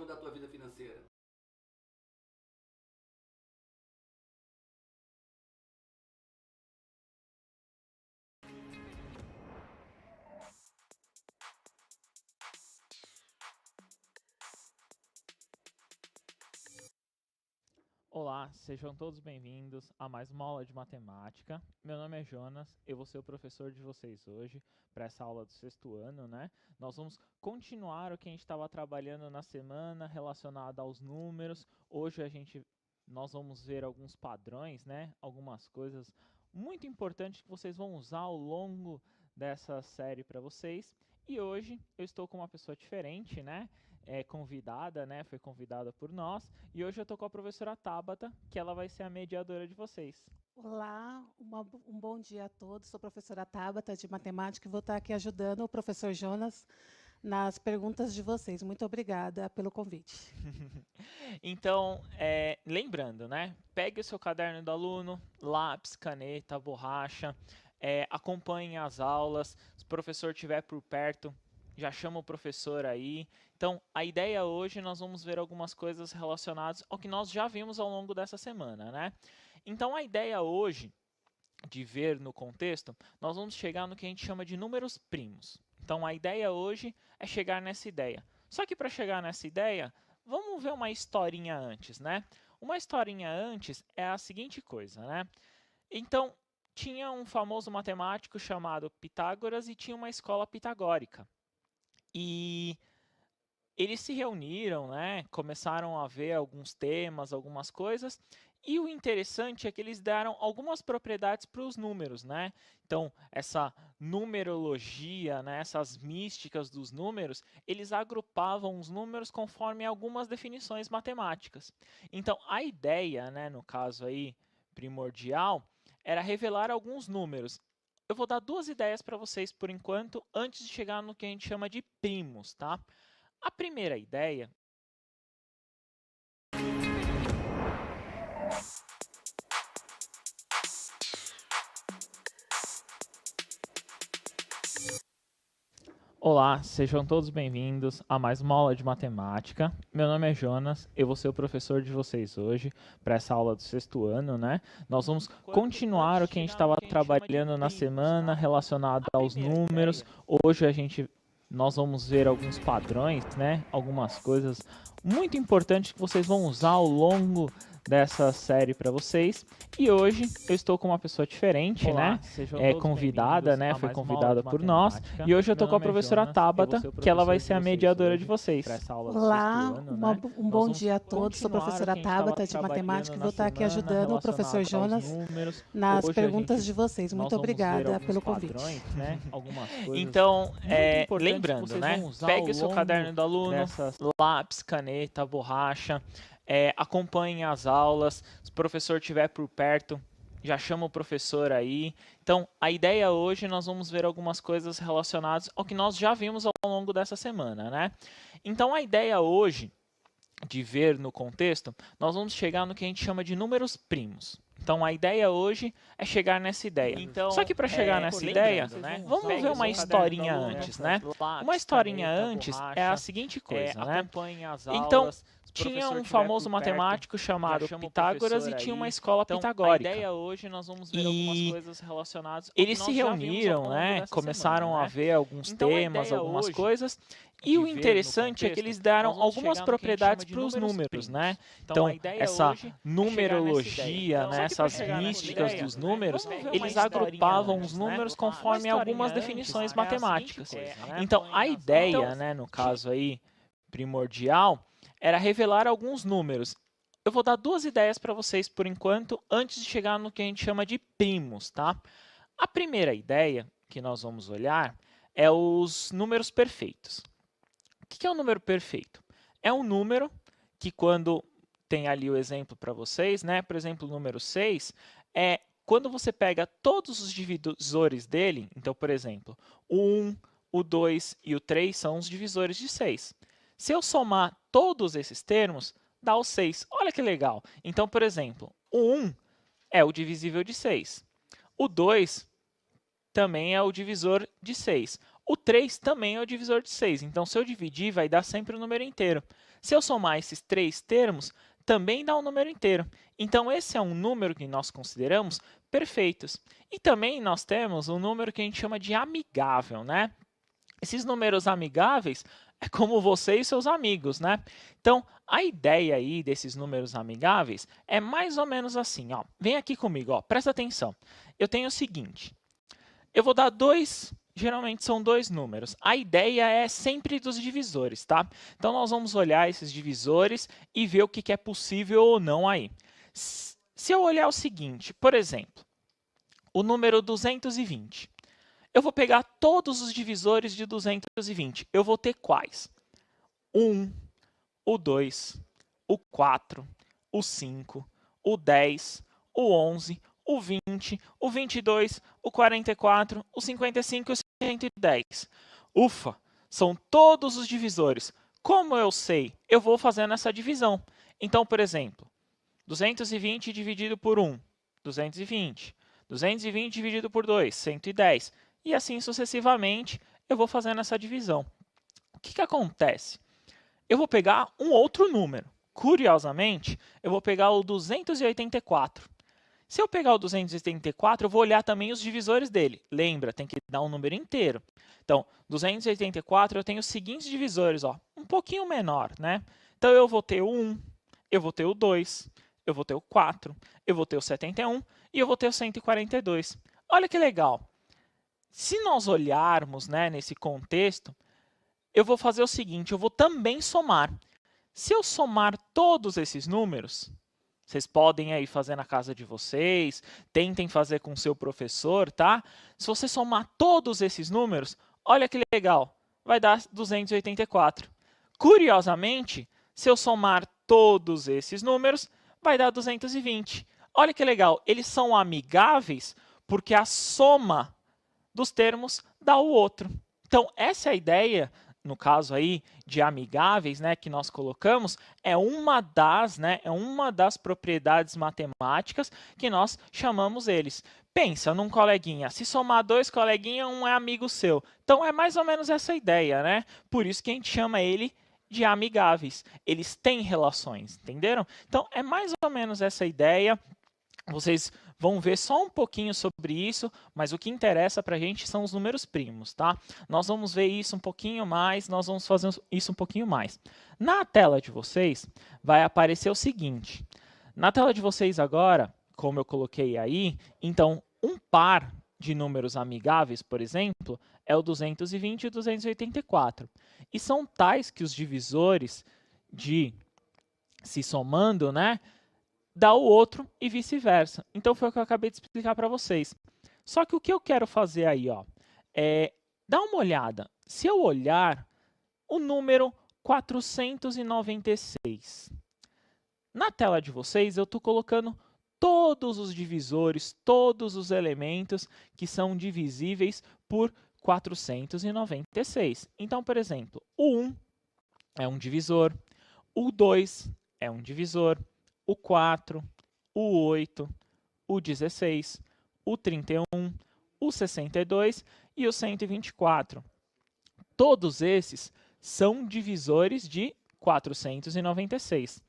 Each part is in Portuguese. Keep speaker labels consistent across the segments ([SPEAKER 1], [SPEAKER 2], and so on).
[SPEAKER 1] mudar a tua vida financeira.
[SPEAKER 2] Olá, sejam todos bem-vindos a mais uma aula de matemática. Meu nome é Jonas, eu vou ser o professor de vocês hoje para essa aula do sexto ano, né? Nós vamos continuar o que a gente estava trabalhando na semana relacionado aos números. Hoje nós vamos ver alguns padrões, né? Algumas coisas muito importantes que vocês vão usar ao longo dessa série para vocês. E hoje eu estou com uma pessoa diferente, né? Convidada, né? Foi convidada por nós. E hoje eu tô com a professora Tabata, que ela vai ser a mediadora de vocês.
[SPEAKER 3] Olá, um bom dia a todos. Sou a professora Tabata de Matemática e vou estar aqui ajudando o professor Jonas nas perguntas de vocês. Muito obrigada pelo convite.
[SPEAKER 2] Então, lembrando, né? Pegue o seu caderno do aluno, lápis, caneta, borracha, acompanhe as aulas. Se o professor estiver por perto, já chama o professor aí. Então, a ideia hoje, nós vamos ver algumas coisas relacionadas ao que nós já vimos ao longo dessa semana, né? Então, a ideia hoje, de ver no contexto, nós vamos chegar no que a gente chama de números primos. Então, a ideia hoje é chegar nessa ideia. Só que para chegar nessa ideia, vamos ver uma historinha antes, né? Uma historinha antes é a seguinte coisa, né? Então, tinha um famoso matemático chamado Pitágoras e tinha uma escola pitagórica. E eles se reuniram, né? Começaram a ver alguns temas, algumas coisas, e o interessante é que eles deram algumas propriedades para os números, né? Então, essa numerologia, né? Essas místicas dos números, eles agrupavam os números conforme algumas definições matemáticas. Então, a ideia, né? No caso aí, primordial, era revelar alguns números. Eu vou dar duas ideias para vocês por enquanto, antes de chegar no que a gente chama de primos, tá? A primeira ideia Olá, sejam todos bem-vindos a mais uma aula de matemática. Meu nome é Jonas, eu vou ser o professor de vocês hoje para essa aula do sexto ano, né? Nós vamos continuar o que a gente estava trabalhando na semana relacionado aos números. Hoje nós vamos ver alguns padrões, né? Algumas coisas muito importantes que vocês vão usar ao longo dessa série para vocês. E hoje eu estou com uma pessoa diferente,
[SPEAKER 4] Olá,
[SPEAKER 2] né?
[SPEAKER 4] sejam
[SPEAKER 2] Convidada, né? Foi convidada por nós. E hoje eu estou com a professora Tabata, que ela vai ser a mediadora de vocês.
[SPEAKER 3] Olá, um bom dia a todos. Sou a professora Tabata de Matemática e vou estar aqui ajudando o professor Jonas nas perguntas de vocês. Muito obrigada pelo convite.
[SPEAKER 2] Né? Então, lembrando, né? Pegue o seu caderno do aluno, lápis, caneta, borracha, acompanhe as aulas. Se o professor estiver por perto, já chama o professor aí. Então, a ideia hoje, nós vamos ver algumas coisas relacionadas ao que nós já vimos ao longo dessa semana, né? Então, a ideia hoje, de ver no contexto, nós vamos chegar no que a gente chama de números primos. Então, a ideia hoje é chegar nessa ideia. Então, só que para chegar nessa ideia, né, vamos ver uma historinha antes, né? Uma historinha antes é a seguinte coisa, né? Então, tinha um famoso matemático chamado Pitágoras e tinha uma escola pitagórica. A ideia hoje nós vamos ver algumas coisas relacionadas. Eles se reuniram, né? Começaram a ver alguns temas, algumas coisas. E o interessante é que eles deram algumas propriedades para os números, né? Então, essa numerologia, né? Essas místicas dos números, eles agrupavam os números conforme algumas definições matemáticas. Então, a ideia, né? No caso aí, primordial, era revelar alguns números. Eu vou dar duas ideias para vocês por enquanto, antes de chegar no que a gente chama de primos, tá? A primeira ideia que nós vamos olhar é os números perfeitos. O que é um número perfeito? É um número que, quando tem ali o exemplo para vocês, né? Por exemplo, o número 6 é quando você pega todos os divisores dele. Então, por exemplo, o 1, o 2 e o 3 são os divisores de 6. Se eu somar todos esses termos, dá o 6. Olha que legal. Então, por exemplo, o 1 é o divisível de 6. O 2 também é o divisor de 6. O 3 também é o divisor de 6, então se eu dividir, vai dar sempre o número inteiro. Se eu somar esses 3 termos, também dá um número inteiro. Então, esse é um número que nós consideramos perfeitos. E também nós temos um número que a gente chama de amigável, né? Esses números amigáveis é como você e seus amigos, né? Então, a ideia aí desses números amigáveis é mais ou menos assim, ó. Vem aqui comigo, ó, presta atenção. Eu tenho o seguinte, eu vou dar geralmente são 2 números. A ideia é sempre dos divisores, tá? Então, nós vamos olhar esses divisores e ver o que é possível ou não aí. Se eu olhar o seguinte, por exemplo, o número 220. Eu vou pegar todos os divisores de 220. Eu vou ter quais? O 1, o 2, o 4, o 5, o 10, o 11, o 20, o 22, o 44, o 55 e o 110. Ufa! São todos os divisores. Como eu sei? Eu vou fazendo essa divisão. Então, por exemplo, 220 dividido por 1, 220. 220 dividido por 2, 110. E assim sucessivamente, eu vou fazendo essa divisão. O que acontece? Eu vou pegar um outro número. Curiosamente, eu vou pegar o 284. Se eu pegar o 284, eu vou olhar também os divisores dele. Lembra, tem que dar um número inteiro. Então, 284, eu tenho os seguintes divisores, ó, um pouquinho menor, né? Então, eu vou ter o 1, eu vou ter o 2, eu vou ter o 4, eu vou ter o 71 e eu vou ter o 142. Olha que legal. Se nós olharmos, né, nesse contexto, eu vou fazer o seguinte, eu vou também somar. Se eu somar todos esses números, vocês podem aí fazer na casa de vocês, tentem fazer com o seu professor, tá? Se você somar todos esses números, olha que legal, vai dar 284. Curiosamente, se eu somar todos esses números, vai dar 220. Olha que legal, eles são amigáveis porque a soma dos termos dá o outro. Então, essa é a ideia, no caso aí, de amigáveis, né, que nós colocamos, é uma das propriedades matemáticas que nós chamamos eles. Pensa num coleguinha, se somar 2 coleguinhas, um é amigo seu. Então, é mais ou menos essa ideia, né? Por isso que a gente chama ele de amigáveis. Eles têm relações, entenderam? Então, é mais ou menos essa ideia. Vocês vão ver só um pouquinho sobre isso, mas o que interessa para a gente são os números primos, tá? Nós vamos ver isso um pouquinho mais, nós vamos fazer isso um pouquinho mais. Na tela de vocês, vai aparecer o seguinte. Na tela de vocês agora, como eu coloquei aí, então, um par de números amigáveis, por exemplo, é o 220 e o 284. E são tais que os divisores de se somando, né, dá o outro e vice-versa. Então, foi o que eu acabei de explicar para vocês. Só que o que eu quero fazer aí, ó, é dar uma olhada. Se eu olhar o número 496, na tela de vocês, eu estou colocando todos os divisores, todos os elementos que são divisíveis por 496. Então, por exemplo, o 1 é um divisor, o 2 é um divisor, o 4, o 8, o 16, o 31, o 62 e o 124. Todos esses são divisores de 496.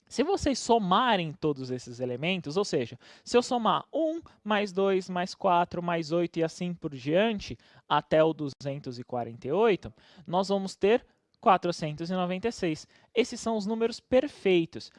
[SPEAKER 2] Se vocês somarem todos esses elementos, ou seja, se eu somar 1 mais 2 mais 4 mais 8 e assim por diante, até o 248, nós vamos ter 496. Esses são os números perfeitos.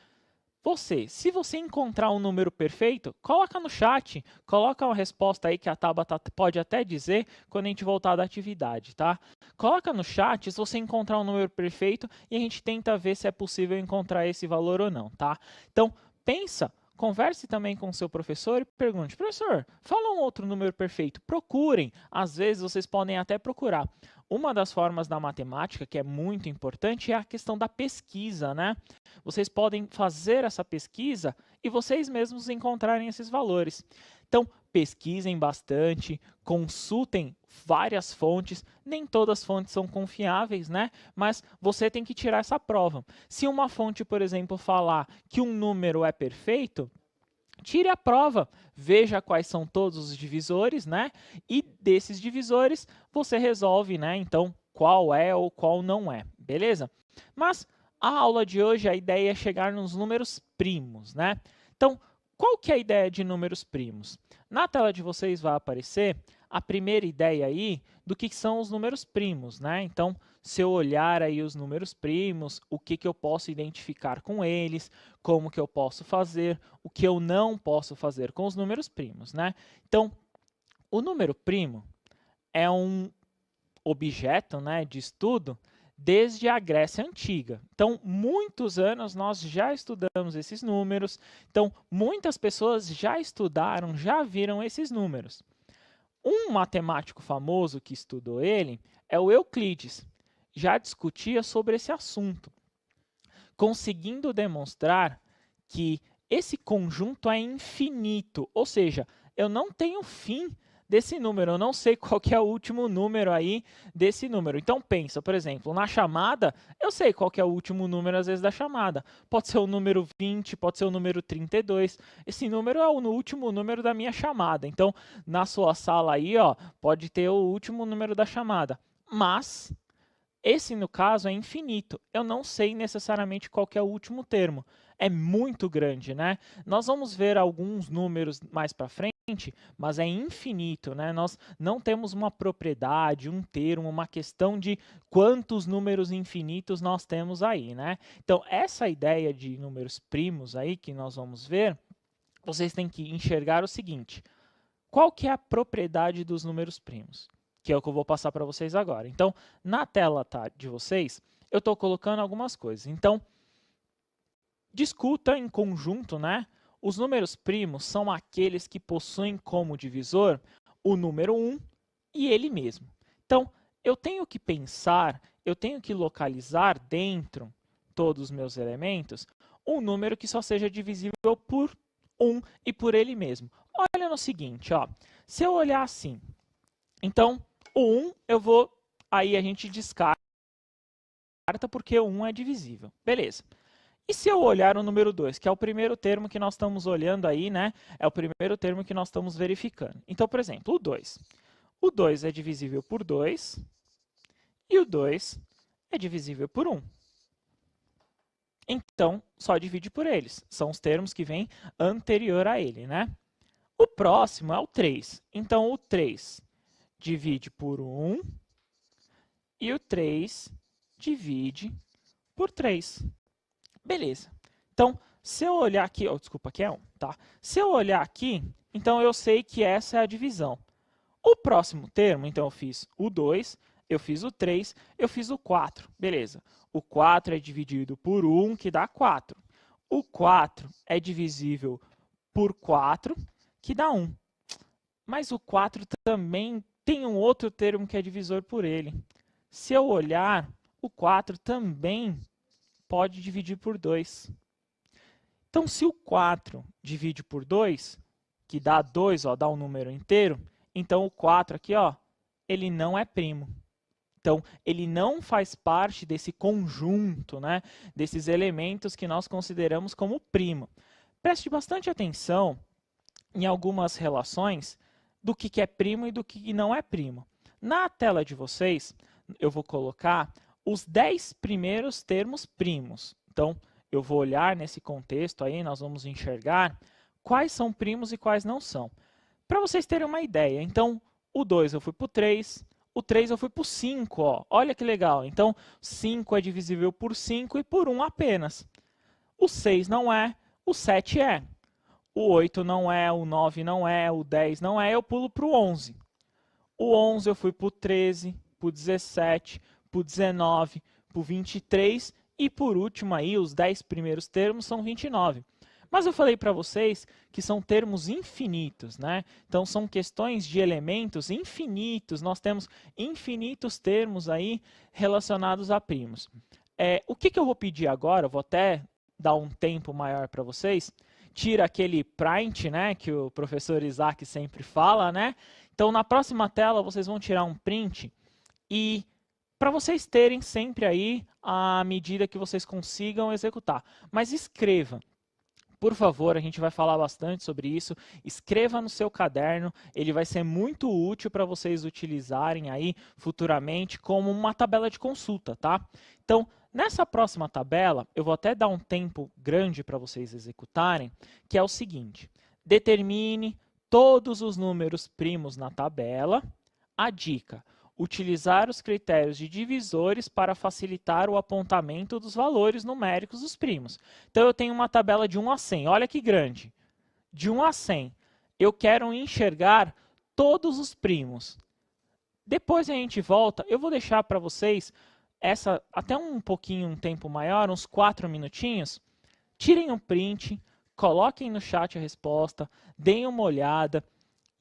[SPEAKER 2] Se você encontrar um número perfeito, coloca no chat, coloca uma resposta aí que a Tabata pode até dizer quando a gente voltar da atividade, tá? Coloca no chat se você encontrar um número perfeito e a gente tenta ver se é possível encontrar esse valor ou não, tá? Então, pensa, converse também com o seu professor e pergunte, professor, fala um outro número perfeito. Procurem, às vezes vocês podem até procurar. Uma das formas da matemática que é muito importante é a questão da pesquisa, né? Vocês podem fazer essa pesquisa e vocês mesmos encontrarem esses valores. Então, pesquisem bastante, consultem várias fontes, nem todas as fontes são confiáveis, né? Mas você tem que tirar essa prova. Se uma fonte, por exemplo, falar que um número é perfeito, tire a prova, veja quais são todos os divisores, né? E desses divisores você resolve, né? Então, qual é ou qual não é, beleza? Mas a aula de hoje, a ideia é chegar nos números primos, né? Então, qual que é a ideia de números primos? Na tela de vocês vai aparecer a primeira ideia aí do que são os números primos, né? Então, se eu olhar aí os números primos, o que eu posso identificar com eles, como que eu posso fazer, o que eu não posso fazer com os números primos, né? Então, o número primo é um objeto, né, de estudo desde a Grécia Antiga. Então, muitos anos nós já estudamos esses números, então muitas pessoas já estudaram, já viram esses números. Um matemático famoso que estudou ele é o Euclides. Já discutia sobre esse assunto, conseguindo demonstrar que esse conjunto é infinito, ou seja, eu não tenho fim desse número, eu não sei qual que é o último número aí desse número. Então pensa, por exemplo, na chamada, eu sei qual que é o último número às vezes da chamada. Pode ser o número 20, pode ser o número 32. Esse número é o último número da minha chamada. Então, na sua sala aí, ó, pode ter o último número da chamada. Mas esse, no caso, é infinito. Eu não sei necessariamente qual que é o último termo. É muito grande, né? Nós vamos ver alguns números mais para frente, mas é infinito, né? Nós não temos uma propriedade, um termo, uma questão de quantos números infinitos nós temos aí, né? Então, essa ideia de números primos aí que nós vamos ver, vocês têm que enxergar o seguinte: qual que é a propriedade dos números primos? Que é o que eu vou passar para vocês agora. Então, na tela de vocês, eu estou colocando algumas coisas. Então, discuta em conjunto, né? Os números primos são aqueles que possuem como divisor o número 1 e ele mesmo. Então, eu tenho que pensar, eu tenho que localizar dentro todos os meus elementos um número que só seja divisível por 1 e por ele mesmo. Olha no seguinte, ó. Se eu olhar assim, então, o 1 eu vou, aí a gente descarta porque o 1 é divisível. Beleza. E se eu olhar o número 2, que é o primeiro termo que nós estamos olhando aí, né? É o primeiro termo que nós estamos verificando. Então, por exemplo, o 2. O 2 é divisível por 2 e o 2 é divisível por 1. Então, só divide por eles. São os termos que vêm anterior a ele, né? O próximo é o 3. Então, o 3 divide por 1 e o 3 divide por 3. Beleza. Então, se eu olhar aqui, desculpa, aqui é 1, tá? Se eu olhar aqui, então eu sei que essa é a divisão. O próximo termo, então eu fiz o 2, eu fiz o 3, eu fiz o 4. Beleza. O 4 é dividido por 1, que dá 4. O 4 é divisível por 4, que dá 1. Mas o 4 também tem um outro termo que é divisor por ele. Se eu olhar, o 4 também pode dividir por 2. Então, se o 4 divide por 2, que dá 2, ó, dá um número inteiro, então o 4 aqui, ó, ele não é primo. Então, ele não faz parte desse conjunto, né, desses elementos que nós consideramos como primo. Preste bastante atenção em algumas relações do que é primo e do que não é primo. Na tela de vocês, eu vou colocar os 10 primeiros termos primos. Então, eu vou olhar nesse contexto aí, nós vamos enxergar quais são primos e quais não são. Para vocês terem uma ideia, então, o 2 eu fui para o 3, o 3 eu fui para o 5, ó. Olha que legal. Então, 5 é divisível por 5 e por 1 apenas. O 6 não é, o 7 é. O 8 não é, o 9 não é, o 10 não é, eu pulo para o 11. O 11 eu fui para o 13, para o 17, para o 19, para o 23 e por último aí os 10 primeiros termos são 29. Mas eu falei para vocês que são termos infinitos, né? Então são questões de elementos infinitos, nós temos infinitos termos aí relacionados a primos. O que eu vou pedir agora, eu vou até dar um tempo maior para vocês, tira aquele print, né, que o professor Isaac sempre fala, né? Então na próxima tela vocês vão tirar um print e para vocês terem sempre aí a medida que vocês consigam executar. Mas escreva, Por favor, a gente vai falar bastante sobre isso. Escreva no seu caderno, ele vai ser muito útil para vocês utilizarem aí futuramente como uma tabela de consulta, tá? Então, nessa próxima tabela, eu vou até dar um tempo grande para vocês executarem, que é o seguinte: determine todos os números primos na tabela. A dica: utilizar os critérios de divisores para facilitar o apontamento dos valores numéricos dos primos. Então, eu tenho uma tabela de 1 a 100. Olha que grande. De 1 a 100. Eu quero enxergar todos os primos. Depois a gente volta. Eu vou deixar para vocês essa até um pouquinho, um tempo maior, uns 4 minutinhos. Tirem um print, coloquem no chat a resposta, deem uma olhada.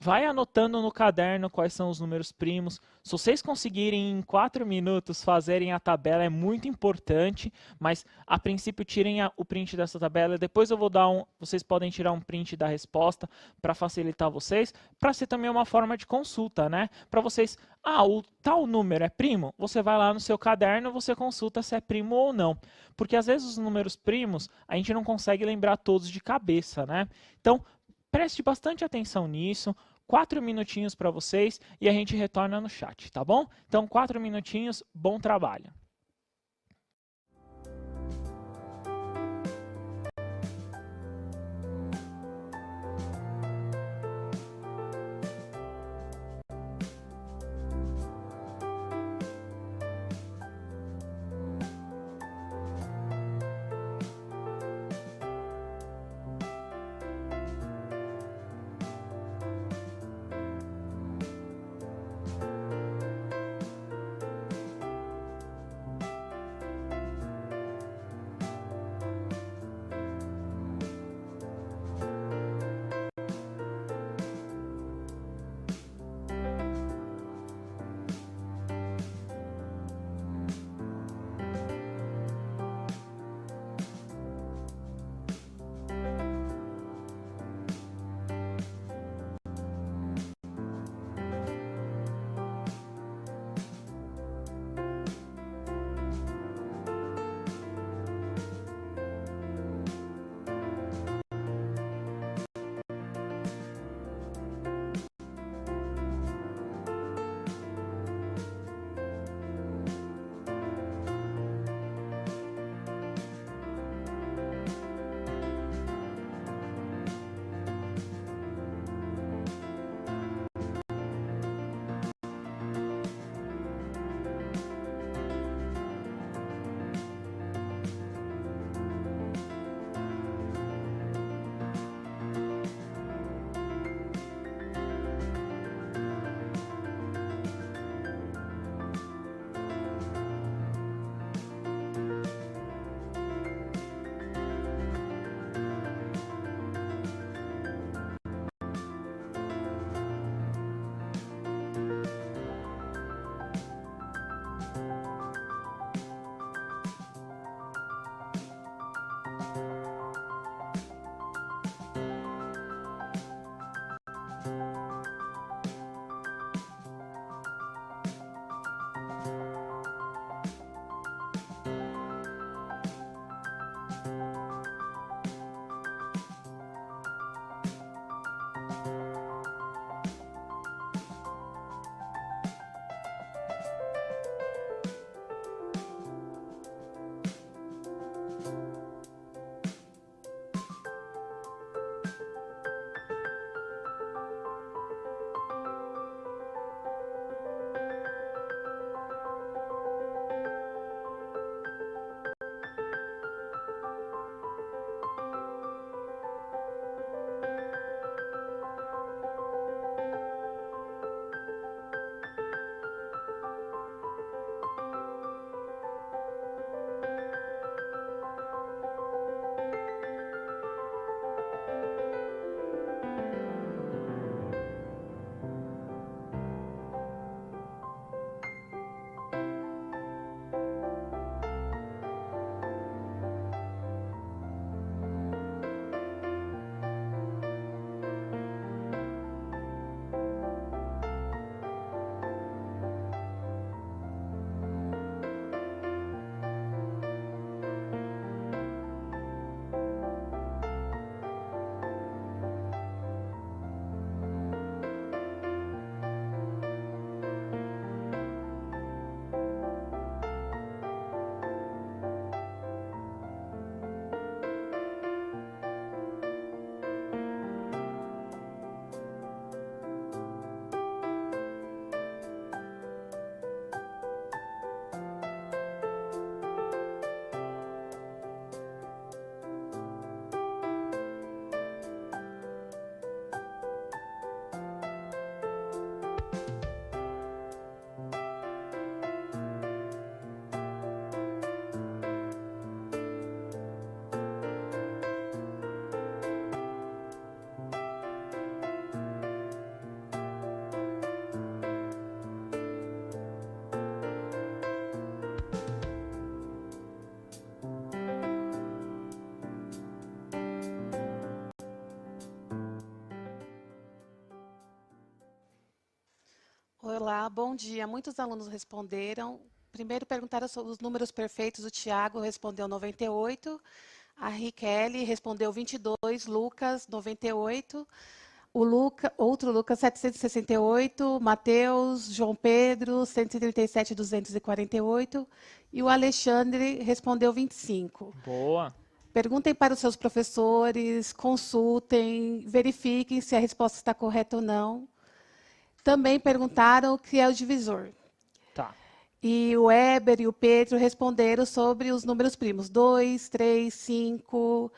[SPEAKER 2] Vai anotando no caderno quais são os números primos. Se vocês conseguirem em 4 minutos fazerem a tabela, é muito importante, mas a princípio tirem o print dessa tabela. Depois eu vou dar vocês podem tirar um print da resposta para facilitar vocês, para ser também uma forma de consulta, né? Para vocês, o tal número é primo? Você vai lá no seu caderno, você consulta se é primo ou não. Porque às vezes os números primos, a gente não consegue lembrar todos de cabeça, né? Então, preste bastante atenção nisso. 4 minutinhos para vocês e a gente retorna no chat, tá bom? Então, 4 minutinhos, bom trabalho.
[SPEAKER 3] Olá, bom dia. Muitos alunos responderam. Primeiro perguntaram sobre os números perfeitos. O Tiago respondeu 98. A Riqueli respondeu 22. Lucas, 98. Outro Lucas, 768. Matheus, João Pedro, 137, 248. E o Alexandre respondeu 25.
[SPEAKER 2] Boa.
[SPEAKER 3] Perguntem para os seus professores, consultem, verifiquem se a resposta está correta ou não. Também perguntaram o que é o divisor.
[SPEAKER 2] Tá.
[SPEAKER 3] E o Weber e o Pedro responderam sobre os números primos. 2, 3, 5,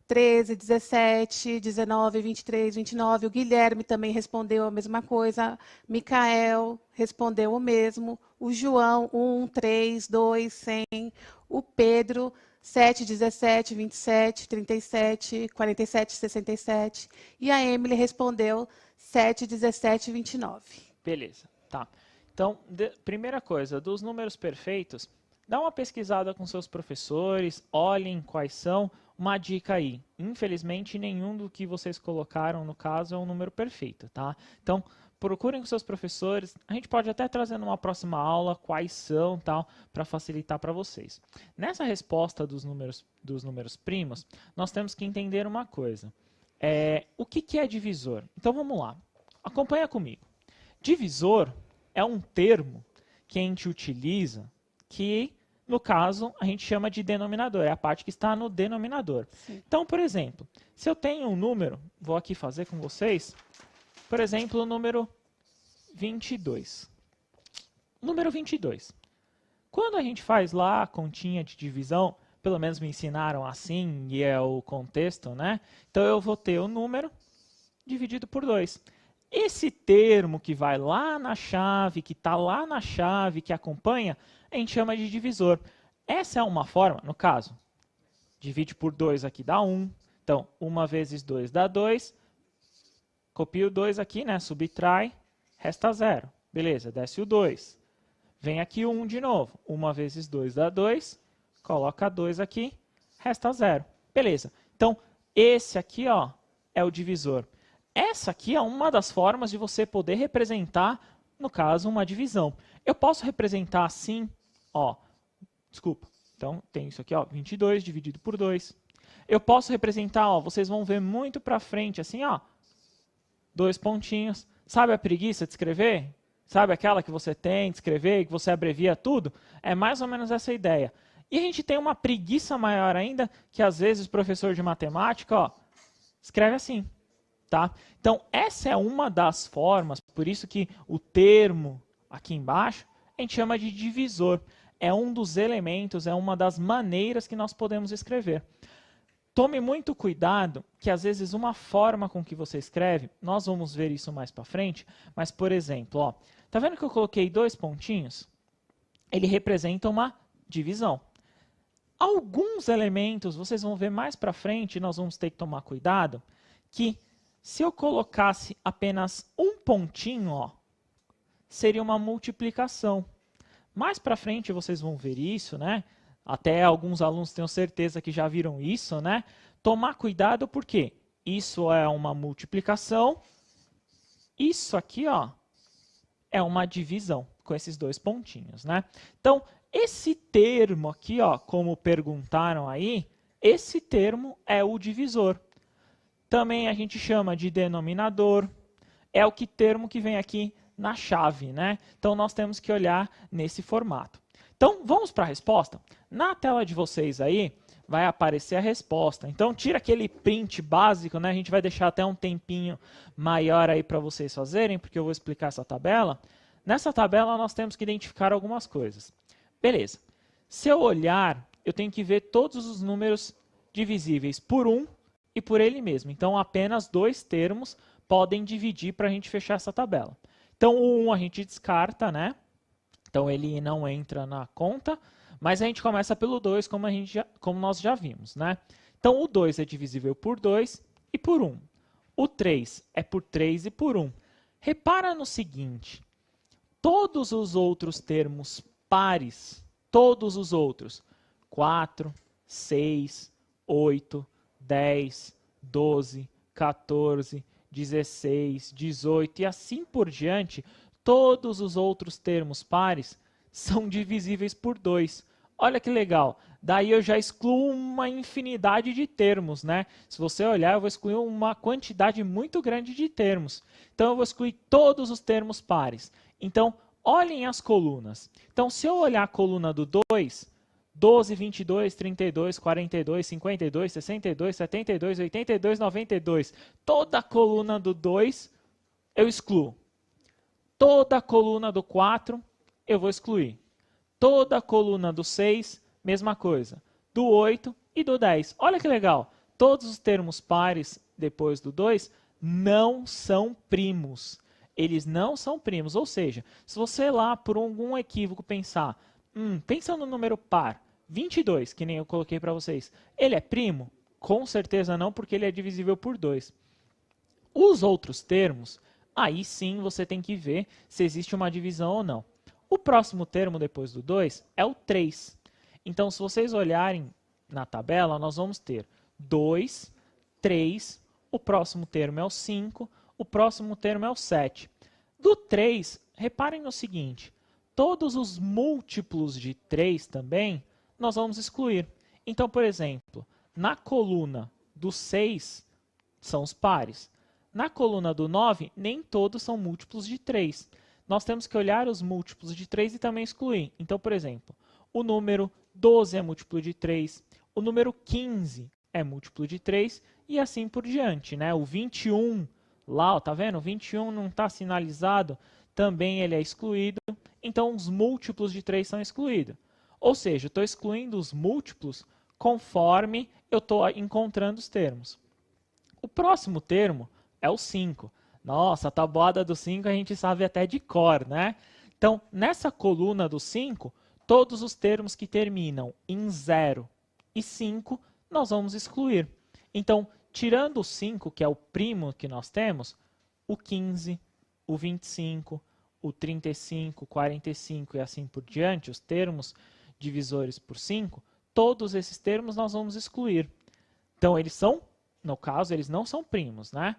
[SPEAKER 3] 13, 17, 19, 23, 29. O Guilherme também respondeu a mesma coisa. Micael respondeu o mesmo. O João, 1, 3, 2, 100. O Pedro, 7, 17, 27, 37, 47, 67. E a Emily respondeu 7, 17, 29.
[SPEAKER 2] Beleza, tá. Então, primeira coisa, dos números perfeitos, dá uma pesquisada com seus professores, olhem quais são. Uma dica aí, infelizmente nenhum do que vocês colocaram no caso é um número perfeito, tá? Então, procurem com seus professores, a gente pode até trazer numa próxima aula quais são, tal, para facilitar para vocês. Nessa resposta dos números primos, nós temos que entender uma coisa. O que é divisor? Então, vamos lá. Acompanha comigo. Divisor é um termo que a gente utiliza que, no caso, a gente chama de denominador. É a parte que está no denominador.
[SPEAKER 3] Sim.
[SPEAKER 2] Então, por exemplo, se eu tenho um número, vou aqui fazer com vocês, por exemplo, o número 22. Número 22. Quando a gente faz lá a continha de divisão, pelo menos me ensinaram assim, e é o contexto, né? Então, eu vou ter o número dividido por 2. Esse termo que vai lá na chave, que está lá na chave, que acompanha, a gente chama de divisor. Essa é uma forma, no caso, divide por 2 aqui dá 1. Então, 1 vezes 2 dá 2. Copia o 2 aqui, né? Subtrai, resta 0. Beleza, desce o 2. Vem aqui o 1 de novo. 1 vezes 2 dá 2. Coloca 2 aqui, resta 0. Beleza. Então, esse aqui ó, é o divisor. Essa aqui é uma das formas de você poder representar, no caso, uma divisão. Eu posso representar assim, ó, desculpa, então tem isso aqui, ó, 22 dividido por 2. Eu posso representar, ó, vocês vão ver muito para frente, assim, ó, 2 pontinhos. Sabe a preguiça de escrever? Sabe aquela que você tem de escrever, que você abrevia tudo? É mais ou menos essa ideia. E a gente tem uma preguiça maior ainda, que às vezes o professor de matemática, ó, escreve assim. Tá? Então, essa é uma das formas, por isso que o termo aqui embaixo a gente chama de divisor. É um dos elementos, é uma das maneiras que nós podemos escrever. Tome muito cuidado, que às vezes uma forma com que você escreve, nós vamos ver isso mais para frente, mas, por exemplo, ó, tá vendo que eu coloquei 2 pontinhos? Ele representa uma divisão. Alguns elementos, vocês vão ver mais para frente, nós vamos ter que tomar cuidado, que se eu colocasse apenas um pontinho, ó, seria uma multiplicação. Mais para frente vocês vão ver isso, né? Até alguns alunos tenho certeza que já viram isso, né? Tomar cuidado porque isso é uma multiplicação, isso aqui, ó, é uma divisão com esses 2 pontinhos, né? Então, esse termo aqui, ó, como perguntaram aí, esse termo é o divisor. Também a gente chama de denominador, é o termo que vem aqui na chave, né? Então, nós temos que olhar nesse formato. Então, vamos para a resposta? Na tela de vocês aí, vai aparecer a resposta. Então, tira aquele print básico, né? A gente vai deixar até um tempinho maior aí para vocês fazerem, porque eu vou explicar essa tabela. Nessa tabela, nós temos que identificar algumas coisas. Beleza. Se eu olhar, eu tenho que ver todos os números divisíveis por 1 e por ele mesmo. Então, apenas 2 termos podem dividir para a gente fechar essa tabela. Então, o 1 a gente descarta, né? Então, ele não entra na conta, mas a gente começa pelo 2, como nós já vimos, né? Então, o 2 é divisível por 2 e por 1. O 3 é por 3 e por 1. Repara no seguinte, todos os outros termos pares, todos os outros, 4, 6, 8, 10, 12, 14, 16, 18 e assim por diante, todos os outros termos pares são divisíveis por 2. Olha que legal. Daí eu já excluo uma infinidade de termos, né? Se você olhar, eu vou excluir uma quantidade muito grande de termos. Então, eu vou excluir todos os termos pares. Então, olhem as colunas. Então, se eu olhar a coluna do 2, 12, 22, 32, 42, 52, 62, 72, 82, 92. Toda a coluna do 2 eu excluo. Toda a coluna do 4 eu vou excluir. Toda a coluna do 6, mesma coisa. Do 8 e do 10. Olha que legal. Todos os termos pares depois do 2 não são primos. Eles não são primos. Ou seja, se você lá por algum equívoco pensar, pensa no número par, 22, que nem eu coloquei para vocês. Ele é primo? Com certeza não, porque ele é divisível por 2. Os outros termos, aí sim você tem que ver se existe uma divisão ou não. O próximo termo depois do 2 é o 3. Então, se vocês olharem na tabela, nós vamos ter 2, 3, o próximo termo é o 5, o próximo termo é o 7. Do 3, reparem no seguinte, todos os múltiplos de 3 também, nós vamos excluir. Então, por exemplo, na coluna do 6, são os pares. Na coluna do 9, nem todos são múltiplos de 3. Nós temos que olhar os múltiplos de 3 e também excluir. Então, por exemplo, o número 12 é múltiplo de 3, o número 15 é múltiplo de 3 e assim por diante, né? O 21, lá, ó, tá vendo? O 21 não está sinalizado, também ele é excluído. Então, os múltiplos de 3 são excluídos. Ou seja, eu estou excluindo os múltiplos conforme eu estou encontrando os termos. O próximo termo é o 5. Nossa, a tabuada do 5 a gente sabe até de cor, né? Então, nessa coluna do 5, todos os termos que terminam em 0 e 5, nós vamos excluir. Então, tirando o 5, que é o primo que nós temos, o 15, o 25, o 35, 45 e assim por diante, os termos divisores por 5, todos esses termos nós vamos excluir. Então, eles são, no caso, eles não são primos, né?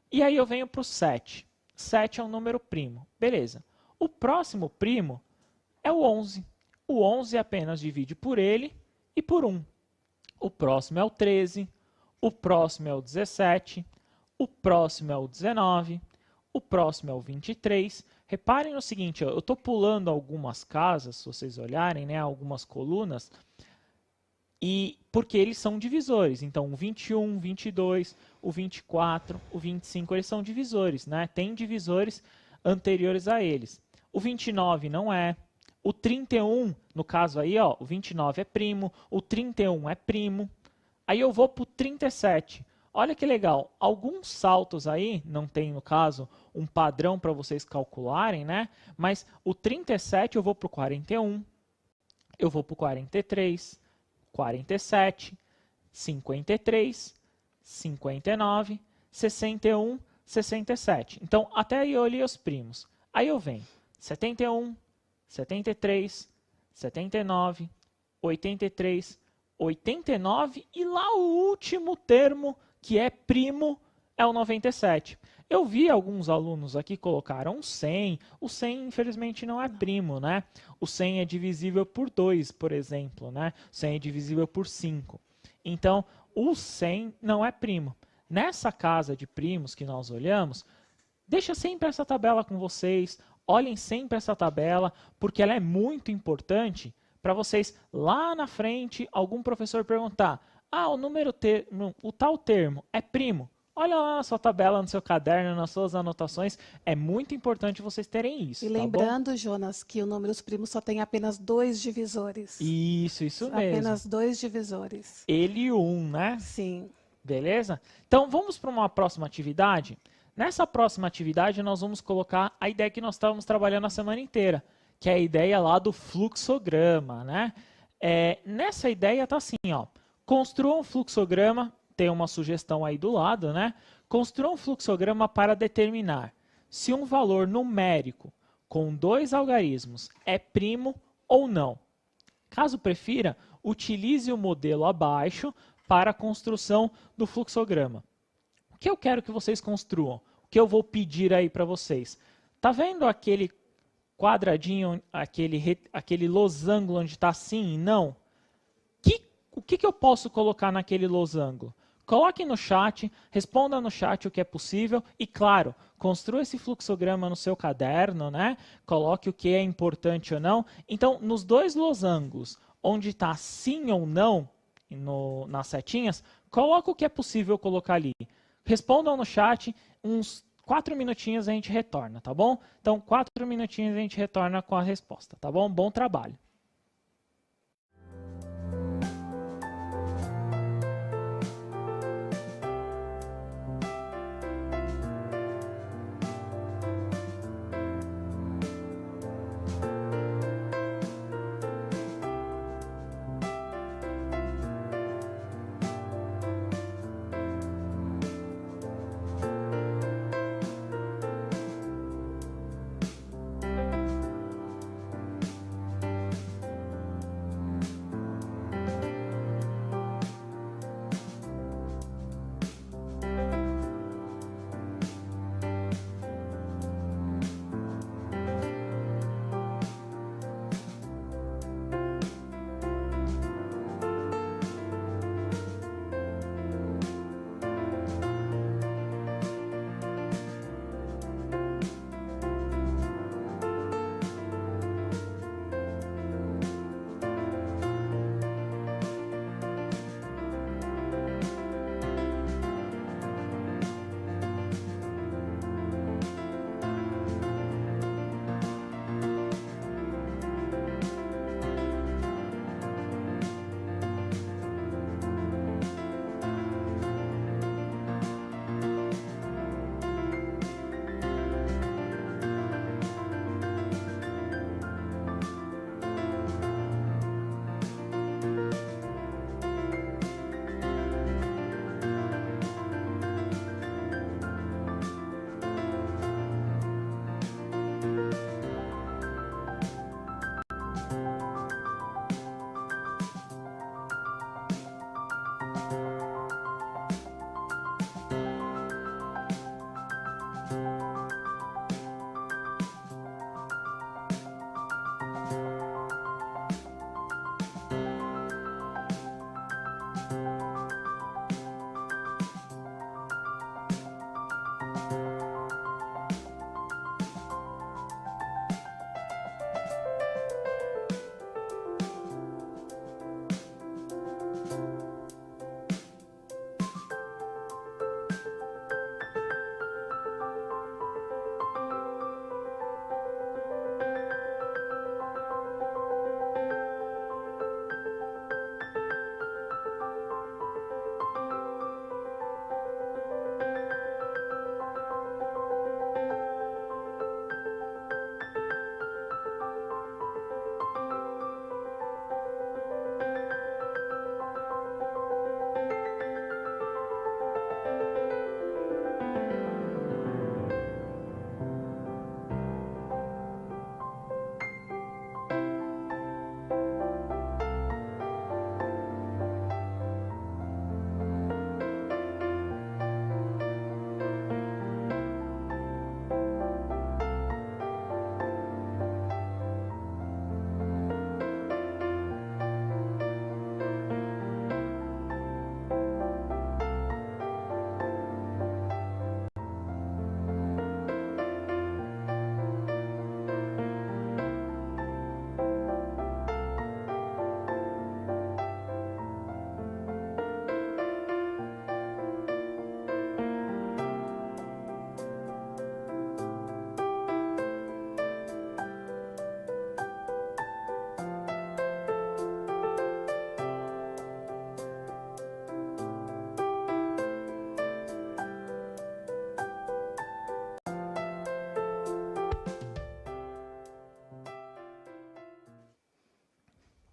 [SPEAKER 2] E aí eu venho para o 7. 7 é um número primo. Beleza. O próximo primo é o 11. O 11 apenas divide por ele e por 1. O próximo é o 13. O próximo é o 17. O próximo é o 19. O próximo é o 23. Reparem no seguinte, ó, eu estou pulando algumas casas, se vocês olharem, né, algumas colunas, e porque eles são divisores. Então, o 21, 22, o 24, o 25, eles são divisores, né? Tem divisores anteriores a eles. O 29 não é. O 31, no caso aí, ó, o 29 é primo, o 31 é primo. Aí eu vou para o 37. Olha que legal, alguns saltos aí, não tem no caso um padrão para vocês calcularem, né? Mas o 37 eu vou para o 41, eu vou para o 43, 47, 53, 59, 61, 67. Então, até aí eu olhei os primos. Aí eu venho 71, 73, 79, 83, 89 e lá o último termo que é primo é o 97. Eu vi alguns alunos aqui colocaram 100. O 100, infelizmente, não é primo, né? O 100 é divisível por 2, por exemplo, né? O 100 é divisível por 5. Então, o 100 não é primo. Nessa casa de primos que nós olhamos, deixa sempre essa tabela com vocês. Olhem sempre essa tabela, porque ela é muito importante para vocês, lá na frente, algum professor perguntar, o tal termo é primo? Olha lá na sua tabela, no seu caderno, nas suas anotações. É muito importante vocês terem isso.
[SPEAKER 3] E lembrando, Jonas, que o números primos só tem apenas 2 divisores.
[SPEAKER 2] Isso mesmo.
[SPEAKER 3] Apenas 2 divisores.
[SPEAKER 2] Ele e 1, né?
[SPEAKER 3] Sim.
[SPEAKER 2] Beleza? Então, vamos para uma próxima atividade. Nessa próxima atividade, nós vamos colocar a ideia que nós estávamos trabalhando a semana inteira, que é a ideia lá do fluxograma, né? Nessa ideia está assim, ó. Construa um fluxograma, tem uma sugestão aí do lado, né? Construa um fluxograma para determinar se um valor numérico com 2 algarismos é primo ou não. Caso prefira, utilize o modelo abaixo para a construção do fluxograma. O que eu quero que vocês construam? O que eu vou pedir aí para vocês? Tá vendo aquele quadradinho, aquele losango onde está sim e não? O que eu posso colocar naquele losango? Coloque no chat, responda no chat o que é possível e, claro, construa esse fluxograma no seu caderno, né? Coloque o que é importante ou não. Então, nos dois losangos, onde está sim ou não, nas setinhas, coloque o que é possível colocar ali. Respondam no chat, uns 4 minutinhos a gente retorna, tá bom? Então, 4 minutinhos a gente retorna com a resposta, tá bom? Bom trabalho.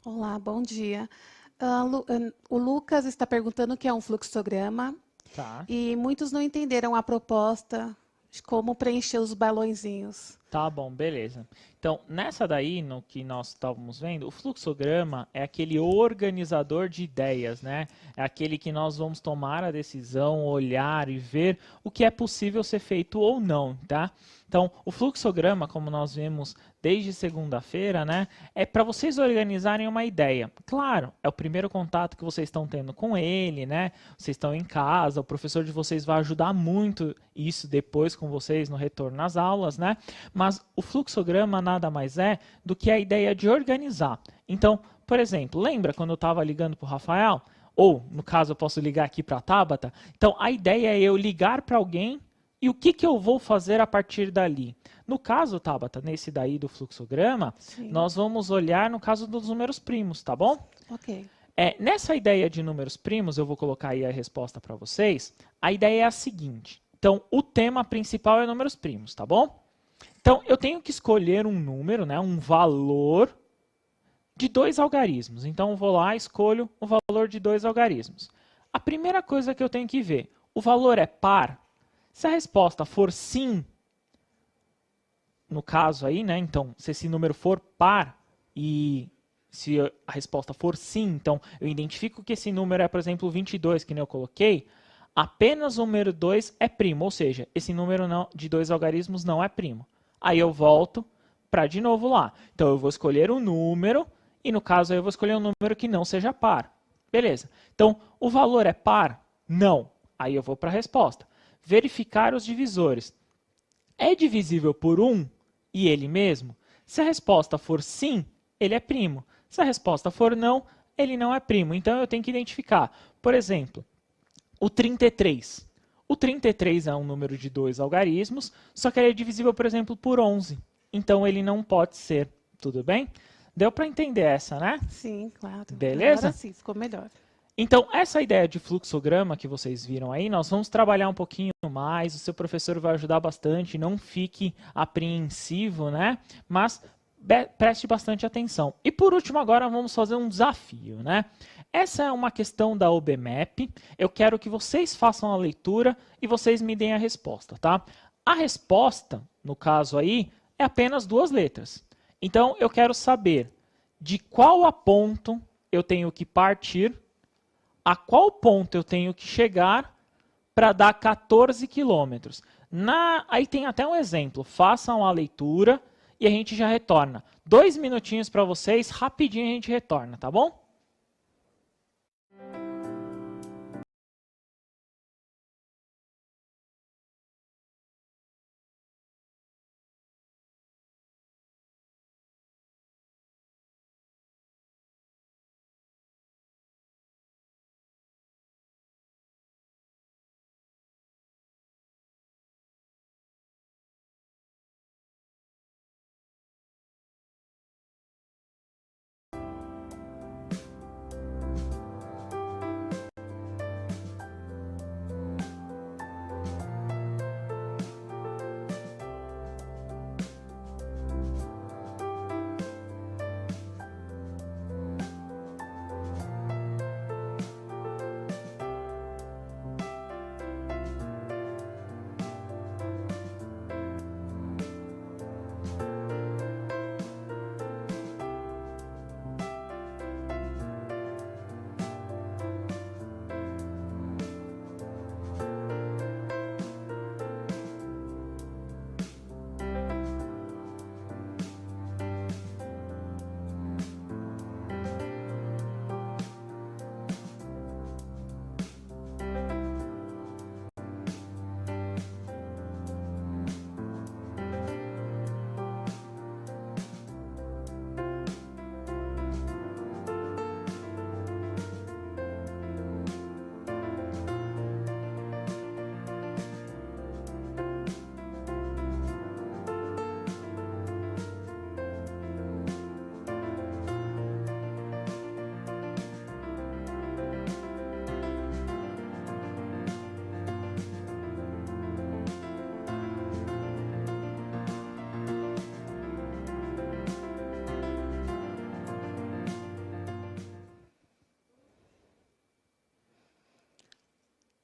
[SPEAKER 3] Olá, bom dia. O Lucas está perguntando o que é um fluxograma.
[SPEAKER 2] Tá.
[SPEAKER 3] E muitos não entenderam a proposta de como preencher os balõezinhos.
[SPEAKER 2] Tá bom, beleza. Então, nessa daí, no que nós estávamos vendo, o fluxograma é aquele organizador de ideias, né? É aquele que nós vamos tomar a decisão, olhar e ver o que é possível ser feito ou não, tá? Então, o fluxograma, como nós vemos desde segunda-feira, né, é para vocês organizarem uma ideia. Claro, é o primeiro contato que vocês estão tendo com ele, né? Vocês estão em casa, o professor de vocês vai ajudar muito isso depois com vocês no retorno às aulas, né? Mas o fluxograma nada mais é do que a ideia de organizar. Então, por exemplo, lembra quando eu estava ligando para o Rafael? Ou, no caso, eu posso ligar aqui para a Tabata? Então, a ideia é eu ligar para alguém e o que eu vou fazer a partir dali? No caso, Tabata, nesse daí do fluxograma, sim, nós vamos olhar no caso dos números primos, tá bom?
[SPEAKER 3] Ok.
[SPEAKER 2] Nessa ideia de números primos, eu vou colocar aí a resposta para vocês. A ideia é a seguinte. Então, o tema principal é números primos, tá bom? Então, eu tenho que escolher um número, né, um valor de 2 algarismos. Então, eu vou lá e escolho o valor de 2 algarismos. A primeira coisa que eu tenho que ver, o valor é par? Se a resposta for sim, no caso aí, né, então, se esse número for par e se a resposta for sim, então eu identifico que esse número é, por exemplo, 22, que nem eu coloquei, apenas o número 2 é primo, ou seja, esse número de 2 algarismos não é primo. Aí eu volto para de novo lá. Então eu vou escolher um número e no caso aí eu vou escolher um número que não seja par. Beleza. Então o valor é par? Não. Aí eu vou para a resposta. Verificar os divisores. É divisível por 1 e ele mesmo? Se a resposta for sim, ele é primo. Se a resposta for não, ele não é primo. Então eu tenho que identificar. Por exemplo, o 33. O 33 é um número de 2 algarismos, só que ele é divisível, por exemplo, por 11. Então ele não pode ser. Tudo bem? Deu para entender essa, né?
[SPEAKER 3] Sim, claro.
[SPEAKER 2] Beleza?
[SPEAKER 3] Agora sim, ficou melhor.
[SPEAKER 2] Então, essa ideia de fluxograma que vocês viram aí, nós vamos trabalhar um pouquinho mais, o seu professor vai ajudar bastante, não fique apreensivo, né? Mas preste bastante atenção. E por último, agora vamos fazer um desafio, né? Essa é uma questão da OBMAP, eu quero que vocês façam a leitura e vocês me deem a resposta, tá? A resposta, no caso aí, é apenas 2 letras. Então, eu quero saber de qual ponto eu tenho que partir, a qual ponto eu tenho que chegar para dar 14 quilômetros. Aí tem até um exemplo. Façam a leitura e a gente já retorna. 2 minutinhos para vocês, rapidinho a gente retorna, tá bom?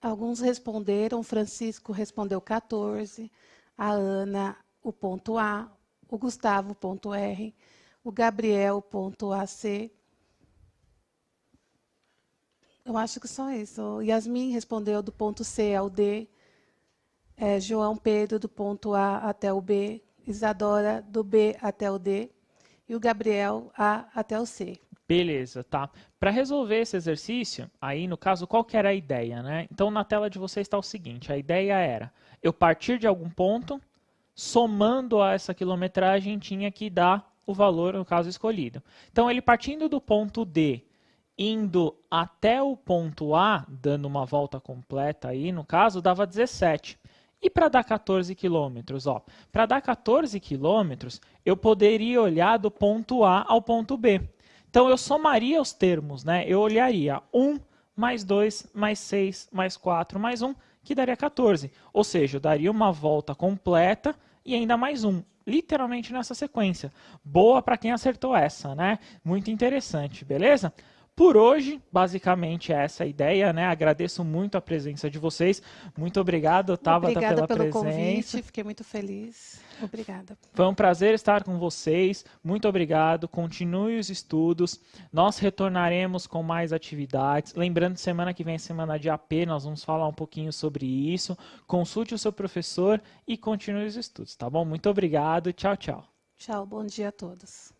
[SPEAKER 3] Alguns responderam, Francisco respondeu 14, a Ana, o ponto A, o Gustavo.R, o Gabriel.ac. Eu acho que só isso. Yasmin respondeu do ponto C ao D. João Pedro do ponto A até o B. Isadora do B até o D. E o Gabriel A até o C.
[SPEAKER 2] Beleza, tá? Para resolver esse exercício, aí no caso, qual que era a ideia, né? Então na tela de vocês está o seguinte, a ideia era eu partir de algum ponto, somando a essa quilometragem tinha que dar o valor no caso escolhido. Então ele partindo do ponto D, indo até o ponto A, dando uma volta completa aí, no caso, dava 17. E para dar 14 quilômetros? Para dar 14 quilômetros, eu poderia olhar do ponto A ao ponto B. Então, eu somaria os termos, né? Eu olharia 1 mais 2 mais 6 mais 4 mais 1, que daria 14. Ou seja, eu daria uma volta completa e ainda mais 1. Literalmente nessa sequência. Boa para quem acertou essa, né? Muito interessante, beleza? Por hoje, basicamente, essa é a ideia, né? Agradeço muito a presença de vocês. Muito obrigado, Tabata, pela presença.
[SPEAKER 3] Obrigada pelo convite, fiquei muito feliz. Obrigada.
[SPEAKER 2] Foi um prazer estar com vocês. Muito obrigado. Continue os estudos. Nós retornaremos com mais atividades. Lembrando, semana que vem é semana de AP, nós vamos falar um pouquinho sobre isso. Consulte o seu professor e continue os estudos, tá bom? Muito obrigado. Tchau, tchau.
[SPEAKER 3] Tchau, bom dia a todos.